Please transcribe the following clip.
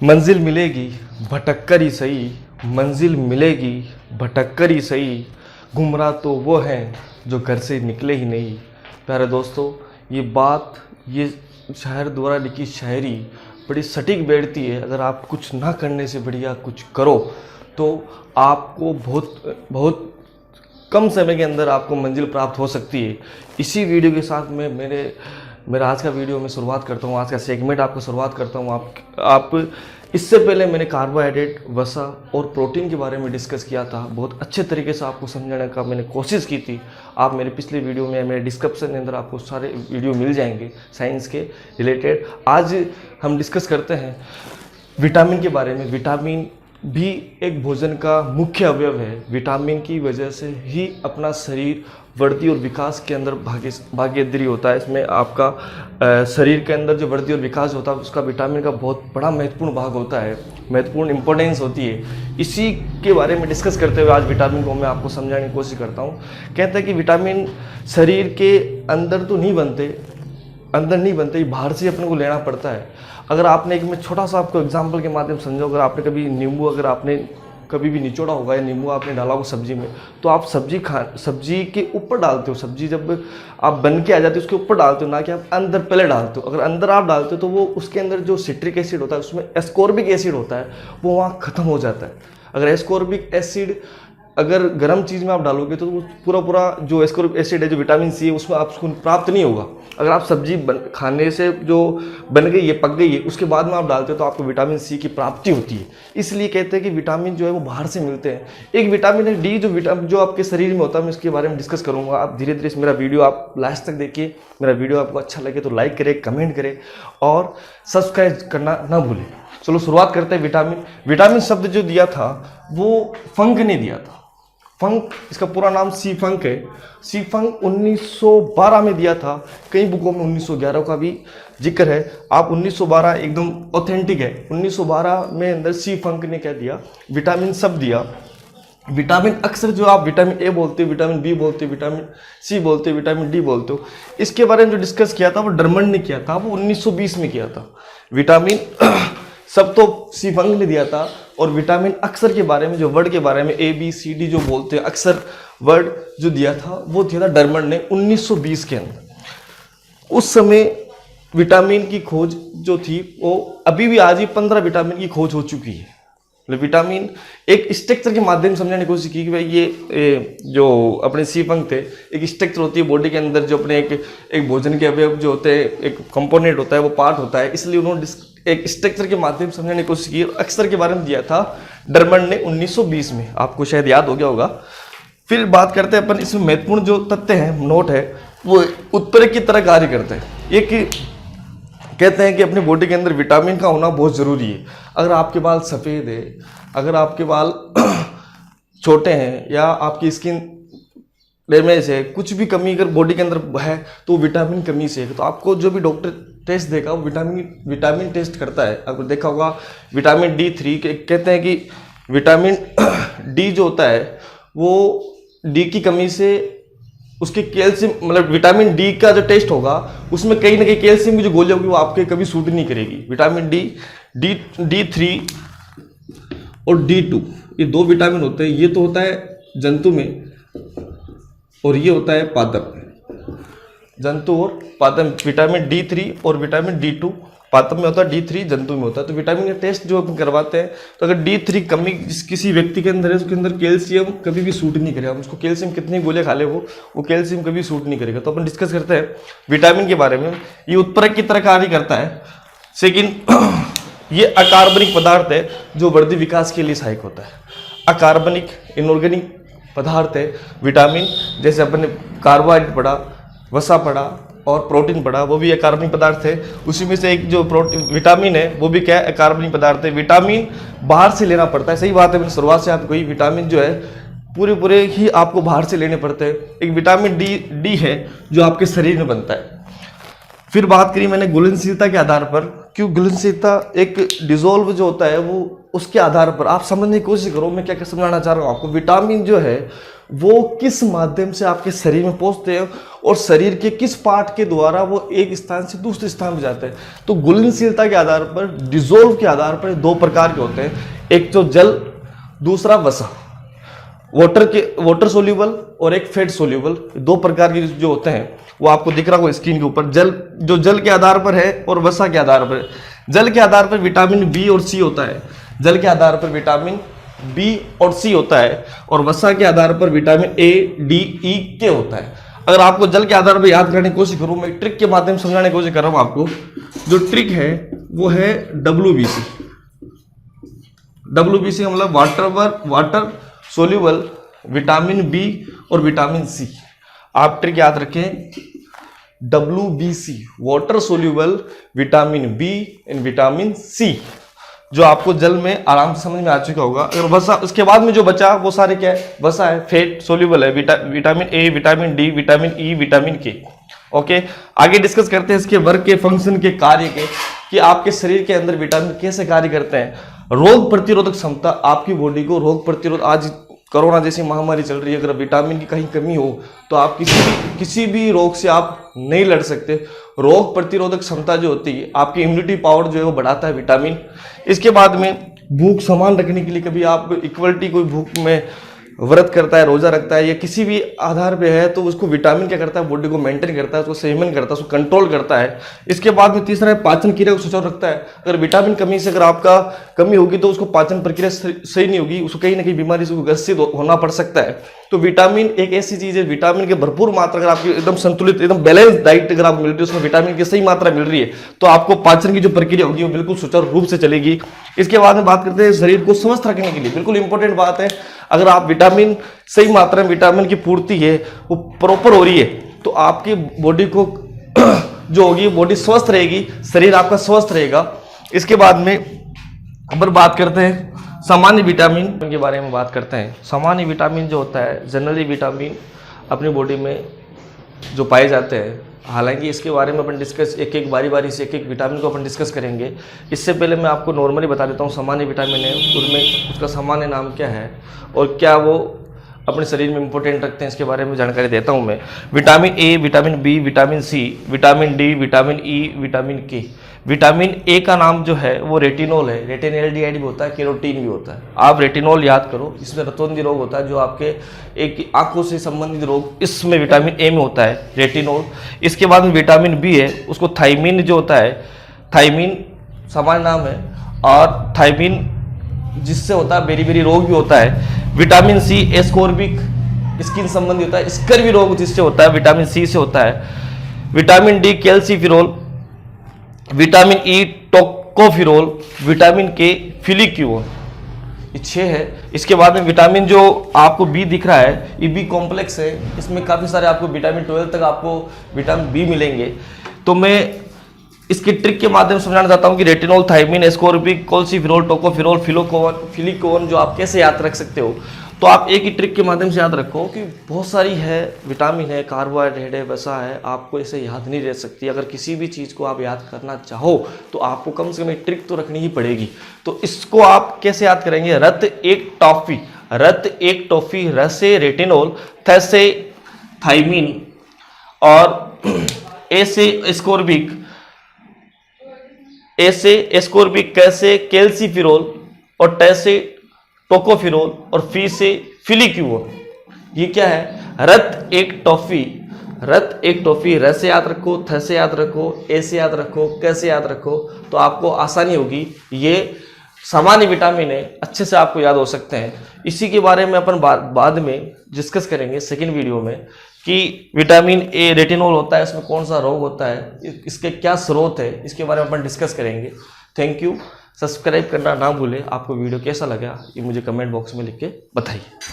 मंजिल मिलेगी भटक कर ही सही, मंजिल मिलेगी भटक कर ही सही, गुमराह तो वो हैं जो घर से निकले ही नहीं। प्यारे दोस्तों, ये बात, ये शायर द्वारा लिखी शायरी बड़ी सटीक बैठती है। अगर आप कुछ ना करने से बढ़िया कुछ करो तो आपको बहुत बहुत कम समय के अंदर आपको मंजिल प्राप्त हो सकती है। इसी वीडियो के साथ मैं मेरा आज का वीडियो में शुरुआत करता हूँ, आज का सेगमेंट आपको शुरुआत करता हूँ। आप इससे पहले मैंने कार्बोहाइड्रेट, वसा और प्रोटीन के बारे में डिस्कस किया था। बहुत अच्छे तरीके से आपको समझाने का मैंने कोशिश की थी। आप मेरे पिछले वीडियो में, मेरे डिस्क्रिप्शन के अंदर आपको सारे वीडियो मिल जाएंगे साइंस के रिलेटेड। आज हम डिस्कस करते हैं विटामिन के बारे में। विटामिन भी एक भोजन का मुख्य अवयव है। विटामिन की वजह से ही अपना शरीर वृद्धि और विकास के अंदर भागीदारी होता है। इसमें आपका शरीर के अंदर जो वृद्धि और विकास होता है उसका विटामिन का बहुत बड़ा महत्वपूर्ण भाग होता है, महत्वपूर्ण इंपॉर्टेंस होती है। इसी के बारे में डिस्कस करते हुए आज विटामिन को मैं आपको समझाने की कोशिश करता हूँ। कहते हैं कि विटामिन शरीर के अंदर तो नहीं बनते, बाहर से अपने को लेना पड़ता है। अगर आपने एक, मैं छोटा सा आपको एग्जांपल के माध्यम से समझो, अगर आपने कभी नींबू, अगर आपने कभी भी निचोड़ा होगा या नींबू आपने डाला होगा सब्जी में, तो आप सब्जी के ऊपर डालते हो। सब्जी जब आप बन के आ जाती है उसके ऊपर डालते हो, ना कि आप अंदर पहले डालते हो। अगर अंदर आप डालते हो तो वो उसके अंदर जो सिट्रिक एसिड होता है, उसमें एस्कॉर्बिक एसिड होता है, वो वहाँ ख़त्म हो जाता है। अगर एस्कॉर्बिक एसिड अगर गर्म चीज़ में आप डालोगे तो वो पूरा जो एस्कॉर्बिक एसिड है, जो विटामिन सी है, उसमें आपको प्राप्त नहीं होगा। अगर आप सब्जी खाने से जो बन गई है, पक गई है, उसके बाद में आप डालते हो तो आपको विटामिन सी की प्राप्ति होती है। इसलिए कहते हैं कि विटामिन जो है वो बाहर से मिलते हैं। एक विटामिन है डी, जो आपके शरीर में होता है। मैं इसके बारे में डिस्कस करूँगा। आप धीरे धीरे मेरा वीडियो आप लास्ट तक देखिए। मेरा वीडियो आपको अच्छा लगे तो लाइक करें, कमेंट करें और सब्सक्राइब करना ना भूलें। चलो शुरुआत करते हैं। विटामिन शब्द जो दिया था वो फंक ने दिया था। फंक, इसका पूरा नाम सी फंक है। सी फंक 1912 में दिया था। कई बुकों में 1911 का भी जिक्र है। आप 1912 एकदम ऑथेंटिक है। 1912 में अंदर सी फंक ने क्या दिया, विटामिन सब दिया। विटामिन अक्सर जो आप विटामिन ए बोलते हो, विटामिन बी बोलते हो, विटामिन सी बोलते हो, विटामिन डी बोलते हो। इसके बारे में जो डिस्कस किया था वो डरमंड ने किया था, वो 1920 में किया था। विटामिन सब तो सी फंक ने दिया था। और विटामिन अक्सर के बारे में, जो वर्ड के बारे में ए बी सी डी जो बोलते हैं, अक्सर वर्ड जो दिया था वो दिया था डरमंड ने 1920 के अंदर। उस समय विटामिन की खोज जो थी वो अभी भी आज ही 15 विटामिन की खोज हो चुकी है। विटामिन एक स्ट्रक्चर के माध्यम से समझने की कोशिश की कि भाई ये जो अपने सी फंक थे, एक स्ट्रक्चर होती है बॉडी के अंदर, जो अपने एक भोजन के अवयव जो होते हैं, एक कंपोनेंट होता है, वो पार्ट होता है। इसलिए उन्होंने एक स्ट्रक्चर के माध्यम से समझने की कोशिश की। अक्सर के बारे में दिया था डरमंड ने 1920 में, आपको शायद याद हो गया होगा। फिर बात करते हैं अपन, इसमें महत्वपूर्ण जो तथ्य हैं, नोट है, वो उत्प्रेरक की तरह कार्य करते हैं। एक कहते हैं कि अपनी बॉडी के अंदर विटामिन का होना बहुत ज़रूरी है। अगर आपके बाल सफ़ेद है, अगर आपके बाल छोटे हैं, या आपकी स्किन डैमेज है, कुछ भी कमी अगर बॉडी के अंदर है तो विटामिन कमी से है। तो आपको जो भी डॉक्टर टेस्ट देगा वो विटामिन टेस्ट करता है। आपको देखा होगा विटामिन D3 कहते हैं कि विटामिन डी जो होता है वो डी की कमी से उसके कैल्शियम, मतलब विटामिन डी का जो टेस्ट होगा उसमें कहीं ना कहीं कैल्शियम की जो गोली होगी वो आपके कभी सूट नहीं करेगी। विटामिन D3 और D2 ये दो विटामिन होते हैं। ये तो होता है जंतु में और ये होता है पादप में। जंतु और पादप, विटामिन D3 और विटामिन D2 पादप में होता है, D3 जंतु में होता है। तो विटामिन का टेस्ट जो अपन करवाते हैं, तो अगर D3 कमी किसी व्यक्ति के अंदर है, उसके अंदर कैल्शियम कभी भी सूट नहीं करेगा। उसको कैल्शियम कितनी गोलियां खा ले वो कैल्शियम कभी सूट नहीं करेगा। तो अपन डिस्कस करते हैं विटामिन के बारे में। ये उत्प्रेरक की तरह कार्य करता है, लेकिन ये अकार्बनिक पदार्थ है जो वृद्धि विकास के लिए सहायक होता है। अकार्बनिक, इनऑर्गेनिक पदार्थ है विटामिन। जैसे अपन ने कार्बोहाइड्रेट पढ़ा, वसा पढ़ा और प्रोटीन पढ़ा, वो भी अकार्बनिक पदार्थ है। उसी में से एक जो विटामिन है वो भी क्या है, अकार्बनिक पदार्थ है। विटामिन बाहर से लेना पड़ता है, सही बात है। मैंने शुरुआत से आपको कही, विटामिन जो है पूरे ही आपको बाहर से लेने पड़ते हैं। एक विटामिन डी है जो आपके शरीर में बनता है। फिर बात करी मैंने घुलनशीलता के आधार पर। क्यों घुलनशीलता, एक डिजोल्व जो होता है वो उसके आधार पर आप समझने की कोशिश करो। मैं क्या समझाना चाह रहा हूँ आपको। विटामिन जो है वो किस माध्यम से आपके शरीर में पहुंचते हैं और शरीर के किस पार्ट के द्वारा वो एक स्थान से दूसरे स्थान पर जाते हैं। तो घुलनशीलता के आधार पर, डिजोल्व के आधार पर दो प्रकार के होते हैं, एक तो जल, दूसरा वसा। वाटर सोल्यूबल और एक फेट सोल्यूबल, दो प्रकार के जो होते हैं वो आपको दिख रहा होगा स्क्रीन के ऊपर। जल के आधार पर है और वसा के आधार पर। जल के आधार पर विटामिन बी और सी होता है, जल के आधार पर विटामिन बी और सी होता है, और वसा के आधार पर विटामिन ए, डी, ई, के होता है। अगर आपको जल के आधार पर याद करने की कोशिश करूं, मैं ट्रिक के माध्यम से समझाने की कोशिश कर रहा हूं आपको। जो ट्रिक है वो है WBC। WBC मतलब वाटर सोल्यूबल विटामिन बी और विटामिन सी। आप ट्रिक याद रखें, WBC water soluble vitamin B and vitamin C, जो आपको जल में आराम से समझ में आ चुका होगा। अगर वसा, उसके बाद में जो बचा वो सारे क्या है, वसा है, फेट सोल्यूबल है, vitamin A, vitamin D, vitamin E, vitamin के। ओके, आगे डिस्कस करते हैं इसके वर्क के, फंक्शन के, कार्य के, कि आपके शरीर के अंदर विटामिन कैसे कार्य करते हैं। रोग प्रतिरोधक क्षमता, आपकी बॉडी को रोग प्रतिरोध, आज कोरोना जैसी महामारी चल रही है, अगर विटामिन की कहीं कमी हो तो आप किसी भी रोग से आप नहीं लड़ सकते। रोग प्रतिरोधक क्षमता जो होती है, आपकी इम्यूनिटी पावर जो है वो बढ़ाता है विटामिन। इसके बाद में भूख समान रखने के लिए, कभी आप इक्वलिटी कोई भूख में व्रत करता है, रोजा रखता है या किसी भी आधार पे है, तो उसको विटामिन क्या करता है, बॉडी को मेंटेन करता है, उसको संयमन करता है, उसको कंट्रोल करता है। इसके बाद में तीसरा है पाचन क्रिया को सुचारू रखता है। अगर विटामिन कमी से अगर आपका कमी होगी तो उसको पाचन प्रक्रिया सही नहीं होगी, उसको कहीं ना कहीं बीमारी से ग्रसित होना पड़ सकता है। तो विटामिन एक ऐसी चीज है, विटामिन की भरपूर मात्रा अगर आपकी एकदम संतुलित, एकदम बैलेंस डाइट अगर आपको मिल रही है, उसमें विटामिन की सही मात्रा मिल रही है, तो आपको पाचन की जो प्रक्रिया होगी वो बिल्कुल सुचारू रूप से चलेगी। इसके बाद में बात करते हैं शरीर को स्वस्थ रखने के लिए, बिल्कुल इंपॉर्टेंट बात है, अगर आप विटामिन सही मात्रा में विटामिन की पूर्ति है वो प्रॉपर हो रही है, तो आपकी बॉडी को जो होगी बॉडी स्वस्थ रहेगी, शरीर आपका स्वस्थ रहेगा। इसके बाद में अपन बात करते हैं सामान्य विटामिन के बारे में बात करते हैं। सामान्य विटामिन जो होता है, जनरली विटामिन अपनी बॉडी में जो पाए जाते हैं, हालांकि इसके बारे में अपन डिस्कस एक बारी से एक विटामिन को अपन डिस्कस करेंगे। इससे पहले मैं आपको नॉर्मली बता देता हूँ सामान्य विटामिन है, उनमें उसका सामान्य नाम क्या है और क्या वो अपने शरीर में इंपॉर्टेंट रखते हैं, इसके बारे में जानकारी देता हूँ मैं। Vitamin A, vitamin B, vitamin C, vitamin D, vitamin E, vitamin K. Vitamin A का नाम जो है वो रेटिनॉल है, रेटिनोल्डिहाइड भी होता है, केरोटीन भी होता है। आप रेटिनॉल याद करो, इसमें रतौंधी रोग होता है, जो आपके एक आंखों से संबंधित रोग, इसमें विटामिन ए में होता है रेटिनॉल। इसके बाद में विटामिन बी है, उसको थायमीन जो होता है, थायमीन सामान्य नाम है, और थायमीन जिससे होता है बेरी रोग भी होता है। विटामिन सी एस्कोर्बिक स्किन संबंधी होता है, स्कर्वी रोग जिससे होता है विटामिन सी से होता है। Vitamin D calciferol, vitamin E tocopherol, vitamin K phylloquinone, ये 6 है। इसके बाद में विटामिन जो आपको बी दिख रहा है, ये बी कॉम्प्लेक्स है, इसमें काफ़ी सारे आपको विटामिन 12 तक आपको विटामिन बी मिलेंगे। तो मैं इसकी ट्रिक के माध्यम से समझाना चाहता हूँ कि रेटिनॉल, थायमीन, एस्कोर्बिक, कोल्सिफिरोल, टोकोफिरोल, फिलिकोन जो आप कैसे याद रख सकते हो। तो आप एक ही ट्रिक के माध्यम से याद रखो कि बहुत सारी है विटामिन है, कार्बोहाइड्रेट है, वसा है, आपको इसे याद नहीं रह सकती। अगर किसी भी चीज़ को आप याद करना चाहो तो आपको कम से कम एक ट्रिक तो रखनी ही पड़ेगी। तो इसको आप कैसे याद करेंगे, रत एक टॉफी, रत एक टॉफी, र से रेटिनॉल, थ से थायमीन और ए से एस्कोर्बिक, ए से एस्कोर्बिक, क से कैल्सिफिरोल और ट से टोकोफिरोल और फी से फिलिक्यूल। ये क्या है, रत एक टॉफी, रत एक टॉफी, र से याद रखो, थ से याद रखो, ए से याद रखो, क से याद रखो, तो आपको आसानी होगी। ये सामान्य विटामिन है, अच्छे से आपको याद हो सकते हैं। इसी के बारे में अपन बाद में डिस्कस करेंगे सेकंड वीडियो में कि विटामिन ए रेटिनॉल होता है, इसमें कौन सा रोग होता है, इसके क्या स्रोत है, इसके बारे में अपन डिस्कस करेंगे। Thank you. सब्सक्राइब करना ना भूलें। आपको वीडियो कैसा लगा ये मुझे कमेंट बॉक्स में लिख के बताइए।